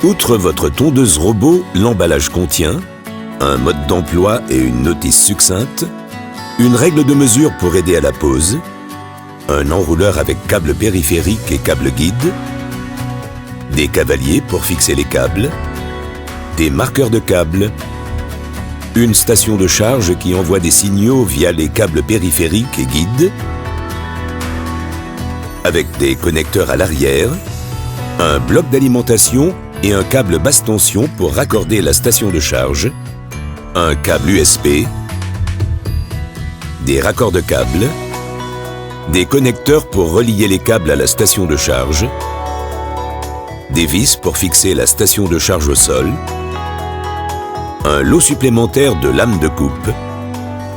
Outre votre tondeuse robot, l'emballage contient un mode d'emploi et une notice succincte, une règle de mesure pour aider à la pose, un enrouleur avec câble périphérique et câble guide, des cavaliers pour fixer les câbles, des marqueurs de câbles, une station de charge qui envoie des signaux via les câbles périphériques et guides, avec des connecteurs à l'arrière, un bloc d'alimentation et un câble basse tension pour raccorder la station de charge, un câble USB, des raccords de câbles, des connecteurs pour relier les câbles à la station de charge, des vis pour fixer la station de charge au sol, un lot supplémentaire de lames de coupe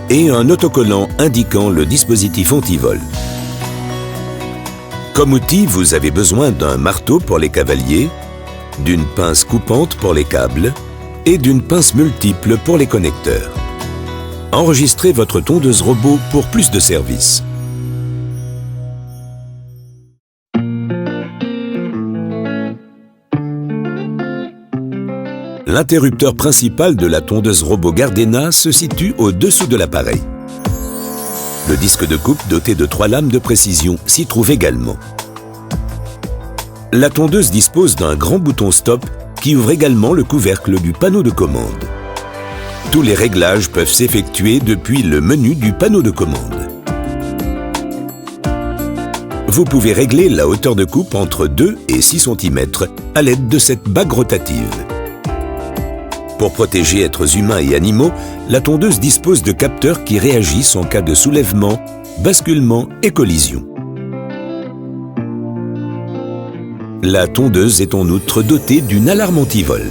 et un autocollant indiquant le dispositif anti-vol. Comme outil, vous avez besoin d'un marteau pour les cavaliers, d'une pince coupante pour les câbles et d'une pince multiple pour les connecteurs. Enregistrez votre tondeuse robot pour plus de services. L'interrupteur principal de la tondeuse robot Gardena se situe au-dessous de l'appareil. Le disque de coupe doté de 3 lames de précision s'y trouve également. La tondeuse dispose d'un grand bouton stop qui ouvre également le couvercle du panneau de commande. Tous les réglages peuvent s'effectuer depuis le menu du panneau de commande. Vous pouvez régler la hauteur de coupe entre 2 et 6 cm à l'aide de cette bague rotative. Pour protéger êtres humains et animaux, la tondeuse dispose de capteurs qui réagissent en cas de soulèvement, basculement et collision. La tondeuse est en outre dotée d'une alarme anti-vol.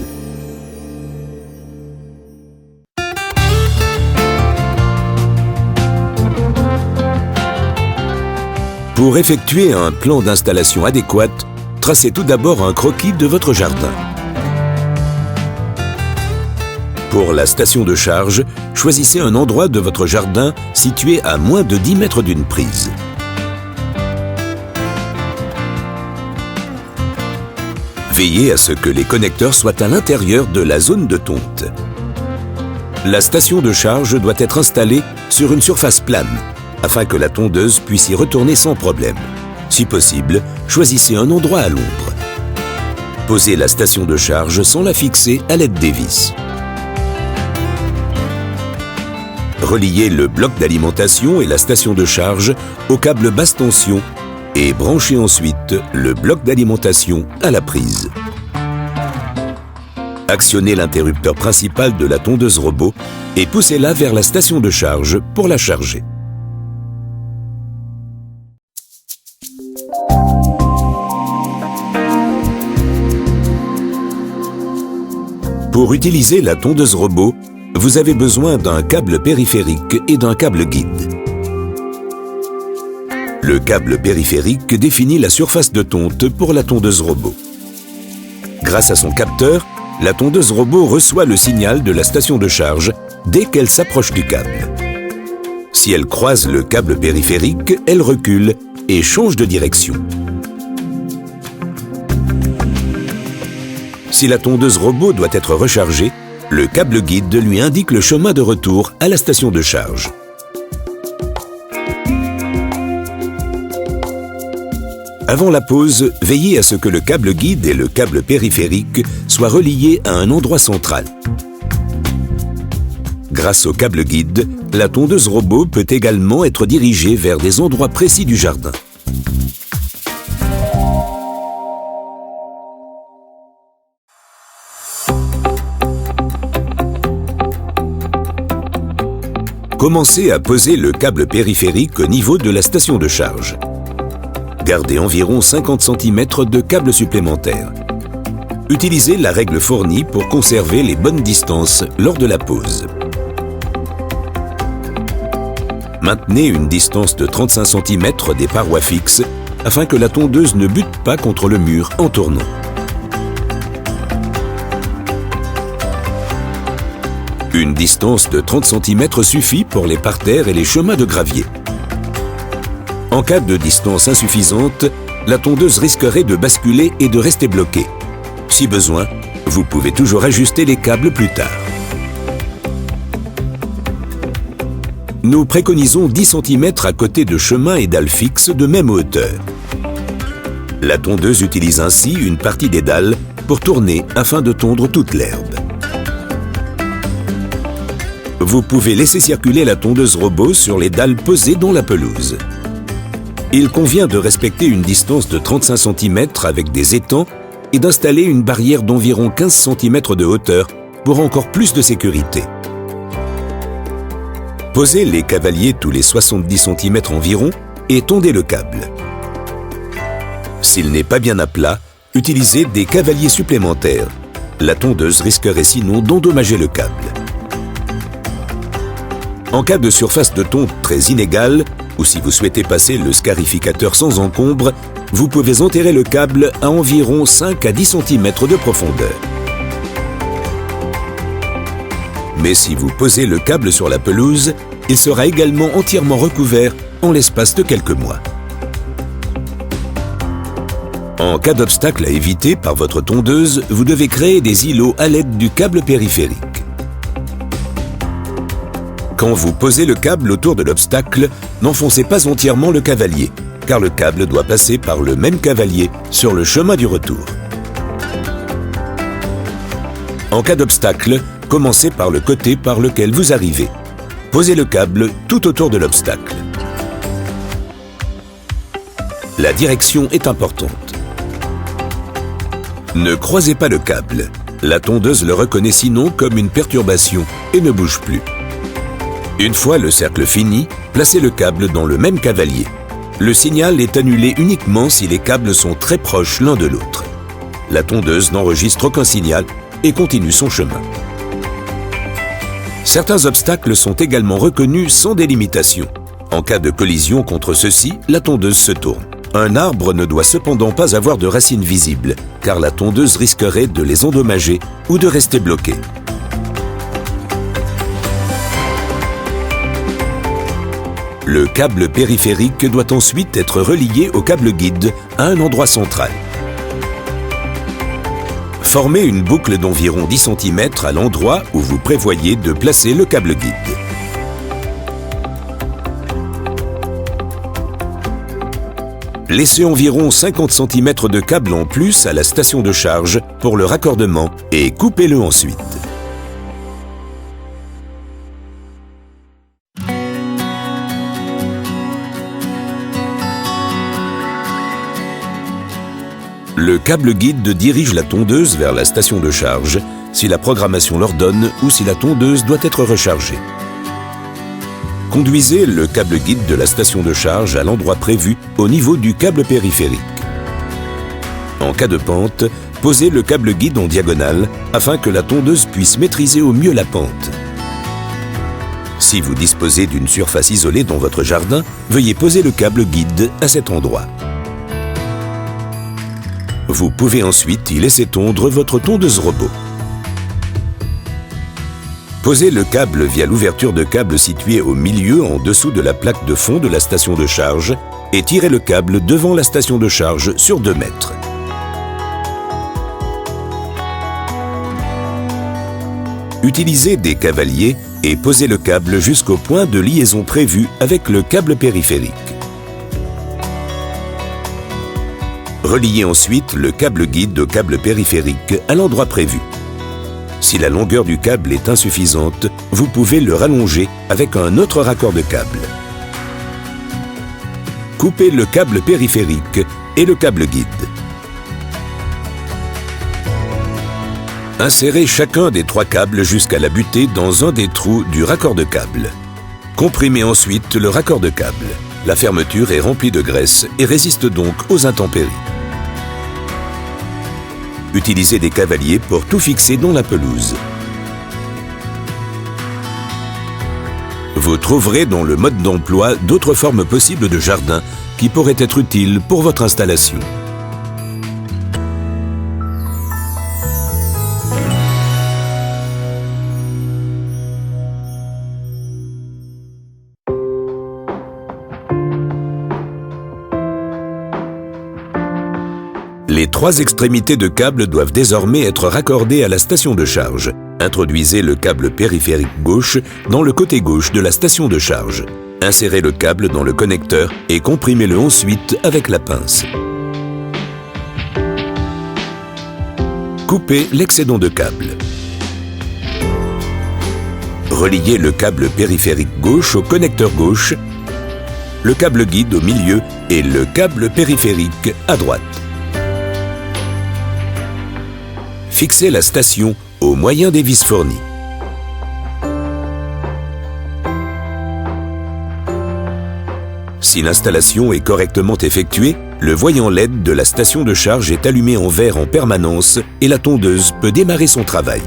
Pour effectuer un plan d'installation adéquat, tracez tout d'abord un croquis de votre jardin. Pour la station de charge, choisissez un endroit de votre jardin situé à moins de 10 mètres d'une prise. Veillez à ce que les connecteurs soient à l'intérieur de la zone de tonte. La station de charge doit être installée sur une surface plane, afin que la tondeuse puisse y retourner sans problème. Si possible, choisissez un endroit à l'ombre. Posez la station de charge sans la fixer à l'aide des vis. Reliez le bloc d'alimentation et la station de charge au câble basse tension et branchez ensuite le bloc d'alimentation à la prise. Actionnez l'interrupteur principal de la tondeuse robot et poussez-la vers la station de charge pour la charger. Pour utiliser la tondeuse robot, vous avez besoin d'un câble périphérique et d'un câble guide. Le câble périphérique définit la surface de tonte pour la tondeuse robot. Grâce à son capteur, la tondeuse robot reçoit le signal de la station de charge dès qu'elle s'approche du câble. Si elle croise le câble périphérique, elle recule et change de direction. Si la tondeuse robot doit être rechargée, le câble guide lui indique le chemin de retour à la station de charge. Avant la pause, veillez à ce que le câble guide et le câble périphérique soient reliés à un endroit central. Grâce au câble guide, la tondeuse robot peut également être dirigée vers des endroits précis du jardin. Commencez à poser le câble périphérique au niveau de la station de charge. Gardez environ 50 cm de câble supplémentaire. Utilisez la règle fournie pour conserver les bonnes distances lors de la pose. Maintenez une distance de 35 cm des parois fixes afin que la tondeuse ne bute pas contre le mur en tournant. Une distance de 30 cm suffit pour les parterres et les chemins de gravier. En cas de distance insuffisante, la tondeuse risquerait de basculer et de rester bloquée. Si besoin, vous pouvez toujours ajuster les câbles plus tard. Nous préconisons 10 cm à côté de chemins et dalles fixes de même hauteur. La tondeuse utilise ainsi une partie des dalles pour tourner afin de tondre toute l'herbe. Vous pouvez laisser circuler la tondeuse robot sur les dalles posées dans la pelouse. Il convient de respecter une distance de 35 cm avec des étangs et d'installer une barrière d'environ 15 cm de hauteur pour encore plus de sécurité. Posez les cavaliers tous les 70 cm environ et tondez le câble. S'il n'est pas bien à plat, utilisez des cavaliers supplémentaires. La tondeuse risquerait sinon d'endommager le câble. En cas de surface de tonte très inégale, ou si vous souhaitez passer le scarificateur sans encombre, vous pouvez enterrer le câble à environ 5 à 10 cm de profondeur. Mais si vous posez le câble sur la pelouse, il sera également entièrement recouvert en l'espace de quelques mois. En cas d'obstacle à éviter par votre tondeuse, vous devez créer des îlots à l'aide du câble périphérique. Quand vous posez le câble autour de l'obstacle, n'enfoncez pas entièrement le cavalier, car le câble doit passer par le même cavalier sur le chemin du retour. En cas d'obstacle, commencez par le côté par lequel vous arrivez. Posez le câble tout autour de l'obstacle. La direction est importante. Ne croisez pas le câble. La tondeuse le reconnaît sinon comme une perturbation et ne bouge plus. Une fois le cercle fini, placez le câble dans le même cavalier. Le signal est annulé uniquement si les câbles sont très proches l'un de l'autre. La tondeuse n'enregistre aucun signal et continue son chemin. Certains obstacles sont également reconnus sans délimitation. En cas de collision contre ceux-ci, la tondeuse se tourne. Un arbre ne doit cependant pas avoir de racines visibles, car la tondeuse risquerait de les endommager ou de rester bloquée. Le câble périphérique doit ensuite être relié au câble guide à un endroit central. Formez une boucle d'environ 10 cm à l'endroit où vous prévoyez de placer le câble guide. Laissez environ 50 cm de câble en plus à la station de charge pour le raccordement et coupez-le ensuite. Le câble guide dirige la tondeuse vers la station de charge si la programmation l'ordonne ou si la tondeuse doit être rechargée. Conduisez le câble guide de la station de charge à l'endroit prévu au niveau du câble périphérique. En cas de pente, posez le câble guide en diagonale afin que la tondeuse puisse maîtriser au mieux la pente. Si vous disposez d'une surface isolée dans votre jardin, veuillez poser le câble guide à cet endroit. Vous pouvez ensuite y laisser tondre votre tondeuse robot. Posez le câble via l'ouverture de câble située au milieu en dessous de la plaque de fond de la station de charge et tirez le câble devant la station de charge sur 2 mètres. Utilisez des cavaliers et posez le câble jusqu'au point de liaison prévu avec le câble périphérique. Reliez ensuite le câble guide au câble périphérique à l'endroit prévu. Si la longueur du câble est insuffisante, vous pouvez le rallonger avec un autre raccord de câble. Coupez le câble périphérique et le câble guide. Insérez chacun des 3 câbles jusqu'à la butée dans un des trous du raccord de câble. Comprimez ensuite le raccord de câble. La fermeture est remplie de graisse et résiste donc aux intempéries. Utilisez des cavaliers pour tout fixer dans la pelouse. Vous trouverez dans le mode d'emploi d'autres formes possibles de jardin qui pourraient être utiles pour votre installation. Les 3 extrémités de câble doivent désormais être raccordées à la station de charge. Introduisez le câble périphérique gauche dans le côté gauche de la station de charge. Insérez le câble dans le connecteur et comprimez-le ensuite avec la pince. Coupez l'excédent de câble. Reliez le câble périphérique gauche au connecteur gauche, le câble guide au milieu et le câble périphérique à droite. Fixez la station au moyen des vis fournies. Si l'installation est correctement effectuée, le voyant LED de la station de charge est allumé en vert en permanence et la tondeuse peut démarrer son travail.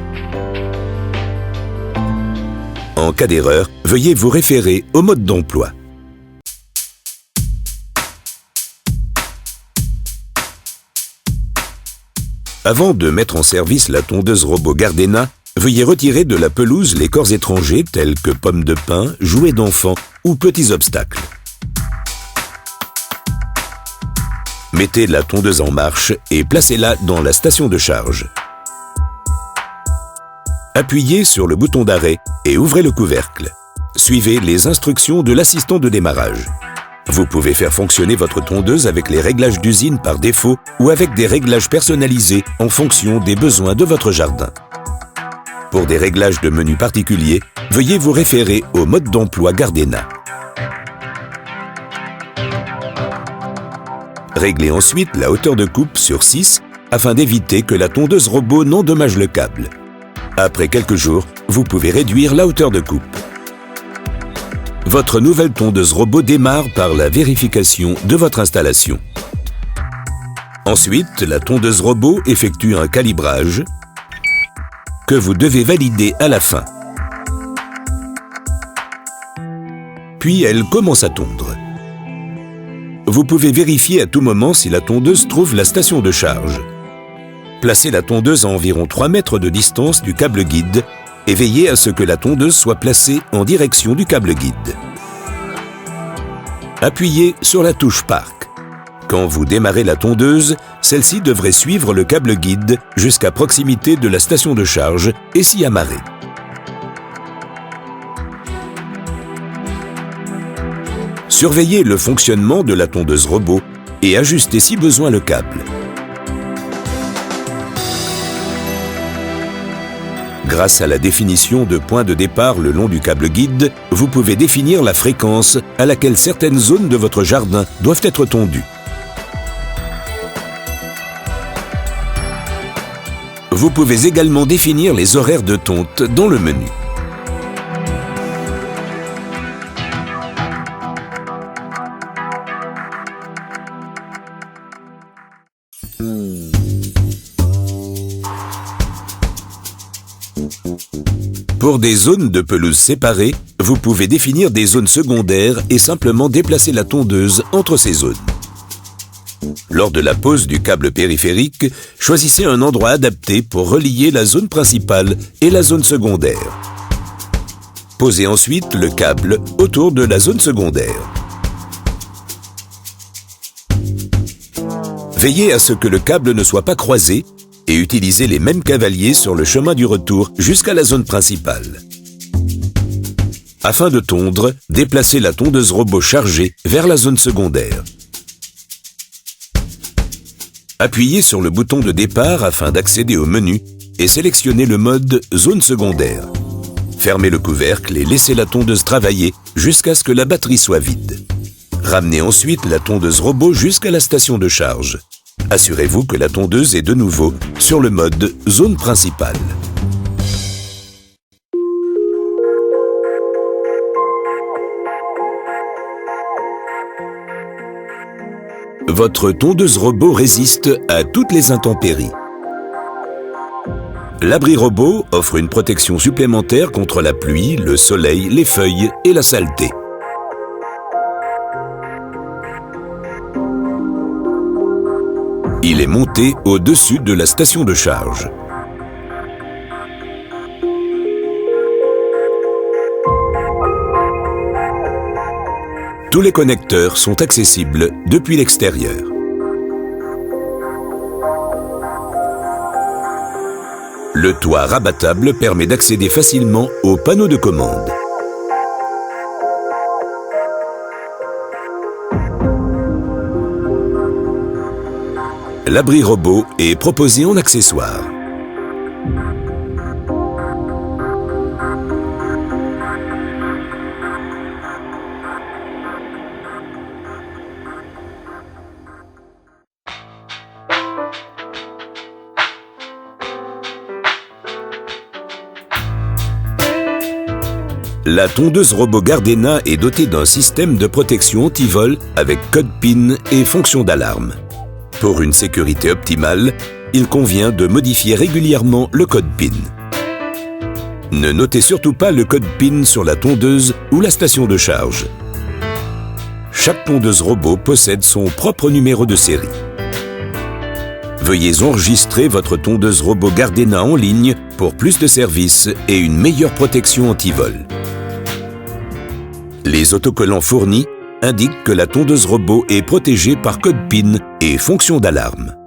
En cas d'erreur, veuillez vous référer au mode d'emploi. Avant de mettre en service la tondeuse robot Gardena, veuillez retirer de la pelouse les corps étrangers tels que pommes de pin, jouets d'enfants ou petits obstacles. Mettez la tondeuse en marche et placez-la dans la station de charge. Appuyez sur le bouton d'arrêt et ouvrez le couvercle. Suivez les instructions de l'assistant de démarrage. Vous pouvez faire fonctionner votre tondeuse avec les réglages d'usine par défaut ou avec des réglages personnalisés en fonction des besoins de votre jardin. Pour des réglages de menu particuliers, veuillez vous référer au mode d'emploi Gardena. Réglez ensuite la hauteur de coupe sur 6 afin d'éviter que la tondeuse robot n'endommage le câble. Après quelques jours, vous pouvez réduire la hauteur de coupe. Votre nouvelle tondeuse robot démarre par la vérification de votre installation. Ensuite, la tondeuse robot effectue un calibrage que vous devez valider à la fin. Puis elle commence à tondre. Vous pouvez vérifier à tout moment si la tondeuse trouve la station de charge. Placez la tondeuse à environ 3 mètres de distance du câble guide et veillez à ce que la tondeuse soit placée en direction du câble guide. Appuyez sur la touche Park. Quand vous démarrez la tondeuse, celle-ci devrait suivre le câble guide jusqu'à proximité de la station de charge et s'y amarrer. Surveillez le fonctionnement de la tondeuse robot et ajustez si besoin le câble. Grâce à la définition de points de départ le long du câble guide, vous pouvez définir la fréquence à laquelle certaines zones de votre jardin doivent être tondues. Vous pouvez également définir les horaires de tonte dans le menu. Pour des zones de pelouse séparées, vous pouvez définir des zones secondaires et simplement déplacer la tondeuse entre ces zones. Lors de la pose du câble périphérique, choisissez un endroit adapté pour relier la zone principale et la zone secondaire. Posez ensuite le câble autour de la zone secondaire. Veillez à ce que le câble ne soit pas croisé et utilisez les mêmes cavaliers sur le chemin du retour jusqu'à la zone principale. Afin de tondre, déplacez la tondeuse robot chargée vers la zone secondaire. Appuyez sur le bouton de départ afin d'accéder au menu et sélectionnez le mode zone secondaire. Fermez le couvercle et laissez la tondeuse travailler jusqu'à ce que la batterie soit vide. Ramenez ensuite la tondeuse robot jusqu'à la station de charge. Assurez-vous que la tondeuse est de nouveau sur le mode zone principale. Votre tondeuse robot résiste à toutes les intempéries. L'abri robot offre une protection supplémentaire contre la pluie, le soleil, les feuilles et la saleté. Il est monté au-dessus de la station de charge. Tous les connecteurs sont accessibles depuis l'extérieur. Le toit rabattable permet d'accéder facilement au panneau de commande. L'abri robot est proposé en accessoire. La tondeuse robot Gardena est dotée d'un système de protection anti-vol avec code PIN et fonction d'alarme. Pour une sécurité optimale, il convient de modifier régulièrement le code PIN. Ne notez surtout pas le code PIN sur la tondeuse ou la station de charge. Chaque tondeuse robot possède son propre numéro de série. Veuillez enregistrer votre tondeuse robot Gardena en ligne pour plus de services et une meilleure protection anti-vol. Les autocollants fournis indiquent que la tondeuse robot est protégée par code PIN et fonction d'alarme.